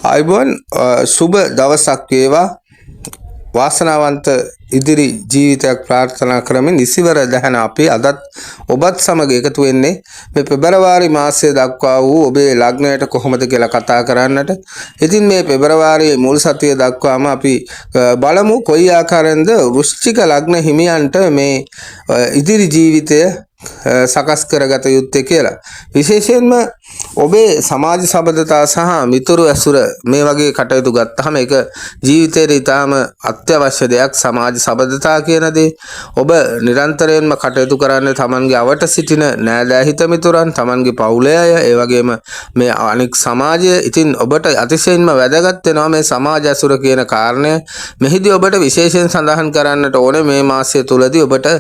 ආයුබෝවන් සුබ දවසක් වේවා වාසනාවන්ත ඉදිරි ජීවිතයක් ප්‍රාර්ථනා කරමින් ඉසිවර දහන අපි අදත් ඔබත් සමග එකතු වෙන්නේ මේ පෙබරවාරි මාසයේ දක්වා වූ ඔබේ ලග්නයට කොහොමද කියලා කතා කරන්නට. ඉතින් මේ පෙබරවාරියේ මුල් සතිය දක්වාම අපි බලමු කොයි ආකාරයෙන්ද වෘශ්චික ලග්න හිමියන්ට මේ ඉදිරි ජීවිතය සකස් කරගත යුත්තේ කියලා. විශේෂයෙන්ම ඔබේ සමාජ සබඳතා සහ මිතුරු ඇසුර මේ වගේ කටයුතු ගත්තහම ඒක ජීවිතේට ඉතාම අත්‍යවශ්‍ය දෙයක්. සමාජ සබඳතා කියන දේ ඔබ නිරන්තරයෙන්ම කටයුතු කරන්නේ තමන්ගේ අවට සිටින නෑදෑ හිත මිතුරන්, තමන්ගේ පවුලේ අය, ඒ වගේම මේ අනික් සමාජය. ඉතින් ඔබට අතිශයින්ම වැදගත් වෙනවා මේ සමාජ ඇසුර කියන කාරණය. මෙහිදී ඔබට විශේෂයෙන් සඳහන් කරන්නට ඕනේ මේ මාසය තුලදී ඔබට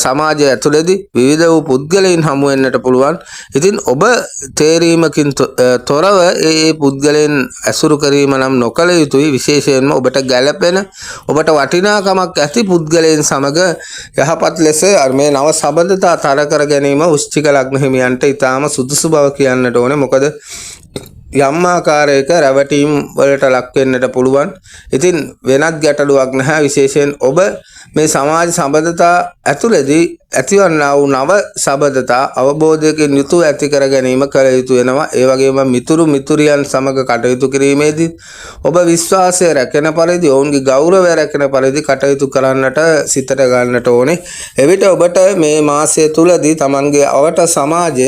සමාජය ඇතුළේදී විවිධ වූ පුද්ගලයන් හමු වෙන්නට පුළුවන්. ඉතින් ඔබ තේරීමකින් තොරව ඒ පුද්ගලයන් ඇසුරු කිරීම නම් නොකළ යුතුයි. විශේෂයෙන්ම ඔබට ගැළපෙන ඔබට වටිනාකමක් ඇති පුද්ගලයන් සමග යහපත් ලෙස මේ නව සබඳතා තර කර ගැනීම වෘශ්චික ලග්න හිමියන්ට ඉතාම සුදුසු බව කියන්නට ඕනේ. මොකද යම් ආකාරයක රැවටීම් වලට ලක් වෙන්නට පුළුවන්. ඉතින් වෙනත් ගැටලුවක් නැහැ. විශේෂයෙන් ඔබ මේ සමාජ සබඳතා ඇතුළේදී ඇතිවන්නා වූ නව සබඳතා අවබෝධයකින් යුතුව ඇති කර ගැනීම කළ යුතු වෙනවා. ඒ වගේම මිතුරු මිතුරියන් සමග කටයුතු කිරීමේදී ඔබ විශ්වාසය රැකෙන පරිදි, ඔවුන්ගේ ගෞරවය රැකෙන පරිදි කටයුතු කරන්නට සිතට ගන්නට ඕනේ. එවිට ඔබට මේ මාසය තුලදී තමන්ගේ අවට සමාජය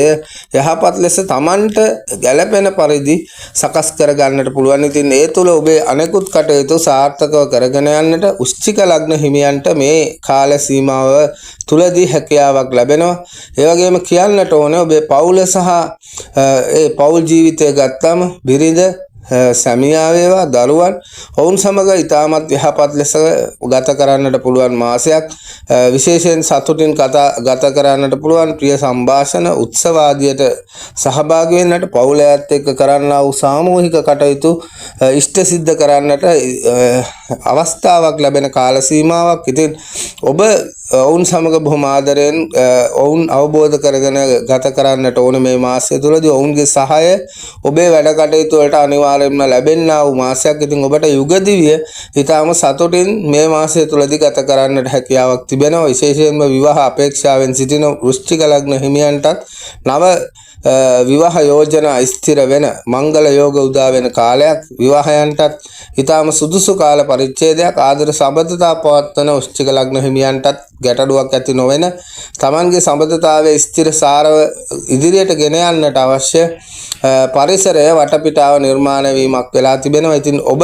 යහපත් ලෙස තමන්ට ගැළපෙන පරිදි සකස් කර ගන්නට පුළුවන්. ඉතින් ඒ තුල ඔබේ අනෙකුත් කටයුතු සාර්ථකව කරගෙන යන්නට වෘශ්චික ලග්න හිමියන්ට මේ කාල සීමාව තුලදී හැකියාවක් ලැබෙනවා. ඒ වගේම කියන්නට ඕනේ ඔබේ පවුල සහ ඒ පවුල් ජීවිතය ගත්තම බිරිඳ, සැමියා වේවා, දරුවන්, ඔවුන් සමග ඉතාමත් යහපත් ලෙස ගත කරන්නට පුළුවන් මාසයක්. විශේෂයෙන් සතුටින් ගත කරන්නට පුළුවන් ප්‍රිය සංഭാෂණ උත්සව ආදියට සහභාගී වෙන්නට, පවුලයත් එක්ක කරන්නා වූ සාමූහික කටයුතු ඉෂ්ට සිද්ධ කරන්නට අවස්ථාවක් ලැබෙන කාල සීමාවක්. ඉතින් ඔබ ඔවුන් සමග බොහොම ආදරයෙන් ඔවුන් අවබෝධ කරගෙන ගත කරන්නට ඕනේ මේ මාසය තුළදී. ඔවුන්ගේ සහාය ඔබේ වැඩ කටයුතු වලට අනිවාර්යයෙන්ම ලැබෙන්නා වූ මාසයක්. ඉතින් ඔබට යුගදිවිය ඊටාම සතුටින් මේ මාසය තුළදී ගත කරන්නට හැකියාවක් තිබෙනවා. විශේෂයෙන්ම විවාහ අපේක්ෂාවෙන් සිටින වෘශ්චික ලග්න හිමියන්ටත් නව විවාහ යෝජනා ස්ථිර වෙන මංගල යෝග උදා වෙන කාලයක්. විවාහයන්ටත් ඊටාම සුදුසු කාල පරිච්ඡේදයක්. ආදර සබඳතා පවත්වන වෘශ්චික ලග්න හිමියන්ටත් ගැටලුවක් ඇති නොවන තමන්ගේ සබඳතාවයේ ස්ථිරසාරව ඉදිරියට ගෙන යන්නට අවශ්‍ය පරිසරය වටපිටාව නිර්මාණය වීමක් වෙලා තිබෙනවා. ඉතින් ඔබ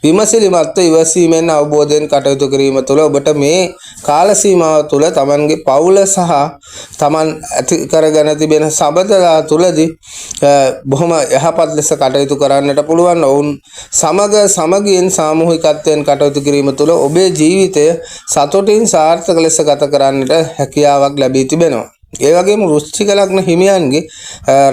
විමසිලිමත්ව ඉවසීමෙන් අවබෝධයෙන් කටයුතු කිරීම තුළ ඔබට මේ කාල සීමාව තුළ තමන්ගේ පවුල සහ තමන් ඇති කරගෙන තිබෙන සබඳතා තුළදී බොහොම යහපත් ලෙස කටයුතු කරන්නට පුළුවන්. ඔවුන් සමග සමගියෙන් සාමූහිකත්වයෙන් කටයුතු කිරීම තුළ ඔබේ ජීවිතය සතුටින් සාර්ථක ලෙස ගත කරන්නට හැකියාවක් ලැබී තිබෙනවා. ඒ වගේම වෘශ්චික ලග්න හිමියන්ගේ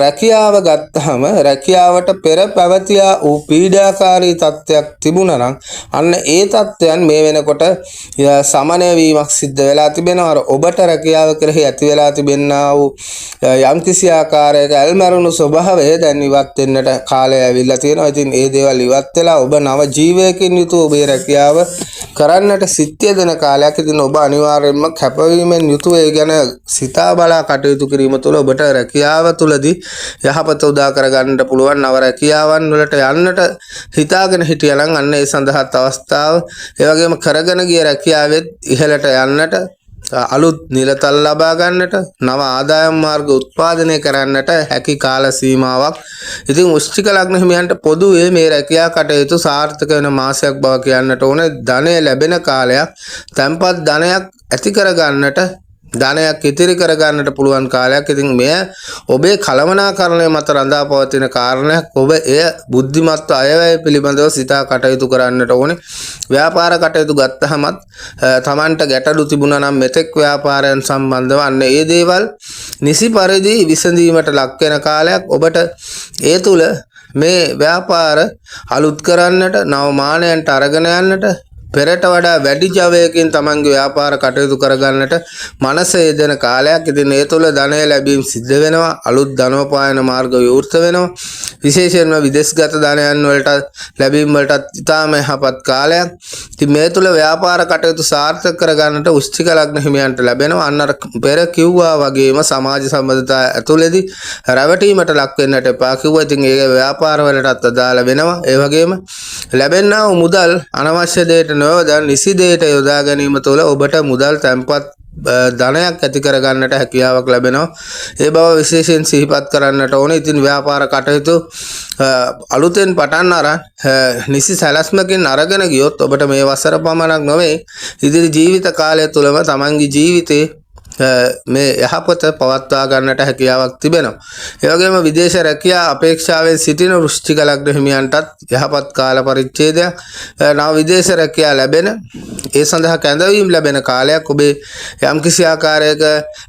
රැකියාව ගත්තහම රැකියාවට පෙර පැවතියා වූ පීඩාකාරී තත්ත්වයක් තිබුණා නම් අන්න ඒ තත්ත්වයන් මේ වෙනකොට සමනය වීමක් සිද්ධ වෙලා තිබෙනවා. අර ඔබට රැකියාව කෙරෙහි ඇති වෙලා තිබෙනා වූ යම්කිසි ආකාරයක ඇල්මරුණු ස්වභාවය දැන් ඉවත් වෙන්නට කාලය ඇවිල්ලා තියෙනවා. ඉතින් ඒ දේවල් ඉවත් වෙලා ඔබ නව ජීවයකින් යුතුව ඔබේ රැකියාව කරන්නට සිත්ය දෙන කාලයක්. ඉතින් ඔබ අනිවාර්යයෙන්ම කැපවීමෙන් යුතුව ඒ ගැන සිතා බලා කටයුතු කිරීම තුළ ඔබට රැකියාව තුළදී යහපත උදා කරගන්නට පුළුවන්. නව රැකියාවන් වලට යන්නට හිතාගෙන හිටියා නම් අන්න ඒ සඳහාත් අවස්ථාව, ඒ වගේම කරගෙන ගිය රැකියාවෙත් ඉහළට යන්නට, අලුත් නිලතල් ලබා ගන්නට, නව ආදායම් මාර්ග උත්පාදනය කරන්නට හැකි කාල සීමාවක්. ඉතින් වෘශ්චික ලග්න හිමියන්ට පොදුවේ මේ රැකියා කටයුතු සාර්ථක වෙන මාසයක් බව කියන්නට ඕනේ. ධනය ලැබෙන කාලයක්, තැන්පත් ධනයක් ඇති කර ගන්නට, ධනයක් ඉතිරි කර ගන්නට පුළුවන් කාලයක්. ඉතින් මෙය ඔබේ කළමනාකරණය මත රඳා පවතින කාරණයක්. ඔබ එය බුද්ධිමත්ව අයවැය පිළිබඳව සිතා කටයුතු කරන්නට ඕනේ. ව්‍යාපාර කටයුතු ගත්තහමත් තමන්ට ගැටලු තිබුණා නම් මෙතෙක් ව්‍යාපාරයන් සම්බන්ධව අන්න ඒ දේවල් නිසි පරිදි විසඳීමට ලක් වෙන කාලයක්. ඔබට ඒ තුල මේ ව්‍යාපාර අලුත් කරන්නට, නව මානයන්ට අරගෙන යන්නට, පෙරට වඩා වැඩි ජවයකින් තමන්ගේ ව්‍යාපාර කටයුතු කරගන්නට මනස යෙදෙන කාලයක්. ඉතින් ඒ තුළ ධනය ලැබීම සිද්ධ වෙනවා. අලුත් ධනෝපායන මාර්ග විවෘත වෙනවා. විශේෂයෙන්ම විදේශගත ධනයන් වලට ලැබීම වලටත් ඉතාම යහපත් කාලයක්. ඉතින් මේ තුළ ව්‍යාපාර කටයුතු සාර්ථක කරගන්නට වෘශ්චික ලග්න හිමියන්ට ලැබෙනවා. අන්න අර පෙර කිව්වා වගේම සමාජ සම්බන්ධතා ඇතුළේදී රැවටීමට ලක් වෙන්නට එපා කිව්වා. ඉතින් ඒ ව්‍යාපාර වලටත් අදාළ වෙනවා. ඒ වගේම ලැබෙනා වූ මුදල් අනවශ්‍ය දෙයට නොයොදා නිසි දෙයට යොදා ගැනීම තුළ ඔබට මුදල් තැන්පත් ධනයක් ඇති කරගන්නට හැකියාවක් ලැබෙනවා. ඒ බව විශේෂයෙන් සිහිපත් කරන්නට ඕනේ. ඉතින් ව්‍යාපාර කටයුතු අලුතෙන් පටන් අරන් නිසි සැලැස්මකින් අරගෙන ගියොත් ඔබට මේ වසර පමණක් නොවේ ඉදිරි ජීවිත කාලය තුළම තමන්ගේ ජීවිතේ මේ යහපත පවත්වා ගන්නට හැකියාවක් තිබෙනවා. ඒ වගේම විදේශ රැකියා අපේක්ෂාවෙන් සිටින වෘශ්චික ලග්න හිමියන්ටත් යහපත් කාල පරිච්ඡේදයක් නව විදේශ රැකියා ලැබෙන ඒ සඳහා කැඳවීම ලැබෙන කාලයක්. ඔබේ යම්කිසි ආකාරයක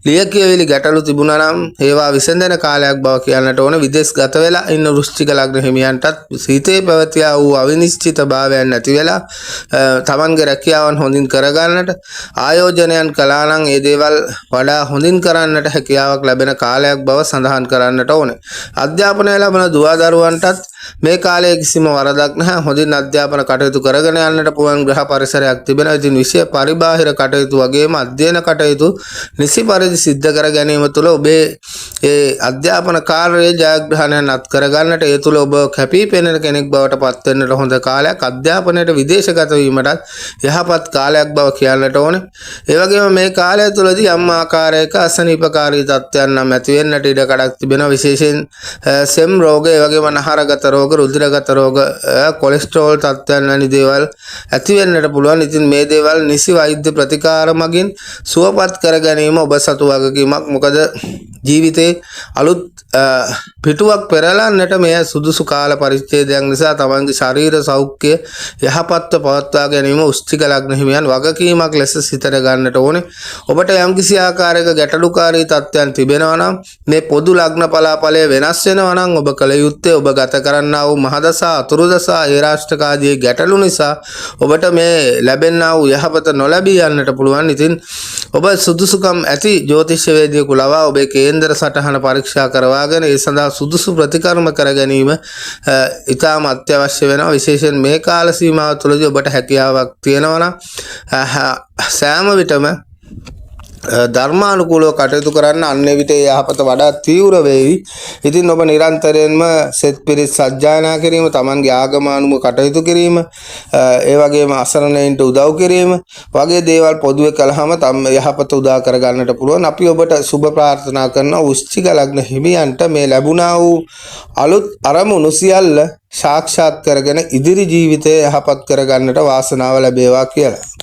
ලියකියවිලි ගැටලු තිබුණා නම් ඒවා විසඳන කාලයක් බව කියන්නට ඕන. විදේශගත වෙලා ඉන්න වෘශ්චික ලග්න හිමියන්ටත් සීතේ පැවතියා වූ අවිනිශ්චිතභාවයන් නැති වෙලා තමන්ගේ රැකියාවන් හොඳින් කරගන්නට ආයෝජනයන් කළා නම් ඒ දේවල් වඩා හොඳින් කරන්නට හැකියාවක් ලැබෙන කාලයක් බව සඳහන් කරන්නට ඕනේ. අධ්‍යාපනය ලබන දුවදරුවන්ටත් මේ කාලයේ කිසිම වරදක් නැහැ. හොඳින් අධ්‍යාපන කටයුතු කරගෙන යන්නට පුළුවන් ග්‍රහ පරිසරයක් තිබෙනවා. ඉතින් විෂය පරිබාහිර කටයුතු වගේම අධ්‍යයන කටයුතු නිසි පරිදි සිද්ධ කර ගැනීම තුළ ඔබේ ඒ අධ්‍යාපන කාර්යයේ ජයග්‍රහණයන් අත් කරගන්නට ඒ තුළ ඔබ කැපී පෙනෙන කෙනෙක් බවට පත් වෙන්නට හොඳ කාලයක්. අධ්‍යාපනයට විදේශගත වීමටත් යහපත් කාලයක් බව කියන්නට ඕනේ. ඒ වගේම මේ කාලය තුළදී යම් ආකාරයක අසනීපකාරී තත්ත්වයන් නම් ඇති වෙන්නට ඉඩ කඩක් තිබෙනවා. විශේෂයෙන් සෙම් රෝග, ඒ වගේම නහරගත රෝග, රුධිරගත රෝග, කොලෙස්ටරෝල් තත්ත්වයන් වැනි දේවල් ඇති වෙන්නට පුළුවන්. ඉතින් මේ දේවල් නිසි වෛද්‍ය ප්‍රතිකාර මගින් සුවපත් කර ගැනීම ඔබ සතු වගකීමක්. මොකද ජීවිතේ අලුත් පිටුවක් පෙරලන්නට මේ සුදුසු කාල පරිච්ඡේදයක් නිසා තමන්ගේ ශරීර සෞඛ්‍ය යහපත්ව පවත්වා ගැනීම වෘශ්චික ලග්න හිමියන් වගකීමක් ලෙස සිතට ගන්නට ඕනේ. ඔබට යම්කිසි ආකාරයක ගැටලුකාරී තත්ත්වයන් තිබෙනවා නම් මේ පොදු ලග්න පලාඵලය වෙනස් වෙනවා නම් ඔබ කල යුත්තේ ඔබ ගත කරන්නා වූ මහදසා, අතුරුදසා, ඒරාෂ්ටක ආදී ගැටලු නිසා ඔබට මේ ලැබෙනා වූ යහපත නොලැබී යන්නට පුළුවන්. ඉතින් ඔබ සුදුසුකම් ඇති ජ්‍යොතිෂ වේදිකු ලවා ඔබේ කේන්දර සටහන පරීක්ෂා කරවාගෙන ඒ සඳහා සුදුසු ප්‍රතිකර්ම කර ගැනීම ඉතාම අත්‍යවශ්‍ය වෙනවා. විශේෂයෙන් මේ කාල සීමාව තුළදී ඔබට හැකියාවක් තියෙනවා නම් සෑම විටම ධර්මානුකූලව කටයුතු කරන්න. අන්න විට යහපත වඩා තීව්‍ර වේවි. ඉතින් ඔබ නිරන්තරයෙන්ම සෙත් පිරිත් සජ්ජායනා කිරීම, තමන්ගේ ආගම අනුව කටයුතු කිරීම, ඒ වගේම අසරණයින්ට උදව් කිරීම වගේ දේවල් පොදුවේ කළාම තම යහපත උදා කර ගන්නට පුළුවන්. අපි ඔබට සුබ ප්‍රාර්ථනා කරනවා. වෘශ්චික ලග්න හිමියන්ට මේ ලැබුණා වූ අලුත් අරමුණු සියල්ල සාක්ෂාත් කරගෙන ඉදිරි ජීවිතය යහපත් කර ගන්නට වාසනාව ලැබේවා කියලා.